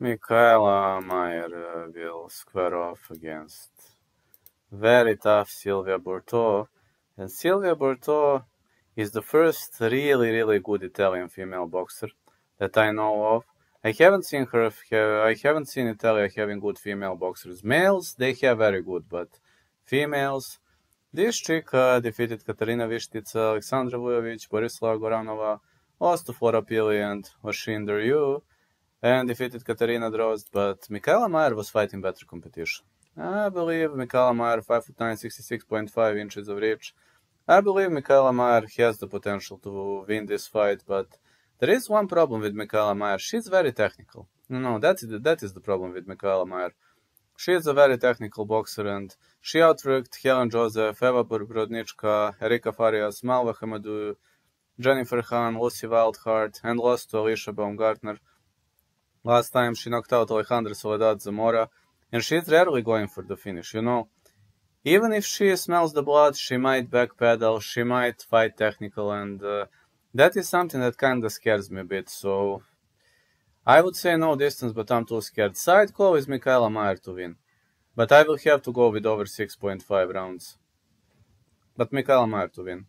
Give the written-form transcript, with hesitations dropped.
Mikaela Mayer will square off against very tough Silvia Borto. And Silvia Borto is the first really good Italian female boxer that I know of. I haven't seen Italy having good female boxers. Males, they have very good, but females, this chick defeated Katarina Vishtica, Alexandra Vujovic, Borislava Goranova, lost to Flora Pili and Oshin Deryu, and defeated Katarina Drozd, but Mikaela Mayer was fighting better competition. I believe Mikaela Mayer, 5'9", 66.5 inches of reach. I believe Mikaela Mayer has the potential to win this fight, but there is one problem with Mikaela Mayer. She's very technical. That is the problem with Mikaela Mayer. She is a very technical boxer, and she outworked Helen Joseph, Eva Brodniczka, Erika Farias, Malva Hamadou, Jennifer Hahn, Lucy Wildheart, and lost to Alicia Baumgartner. Last time she knocked out Alejandra Soledad Zamora, and she's rarely going for the finish, Even if she smells the blood, she might backpedal, she might fight technical, and that is something that kind of scares me a bit, so I would say no distance, but I'm too scared. Side call is Mikaela Mayer to win, but I will have to go with over 6.5 rounds. But Mikaela Mayer to win.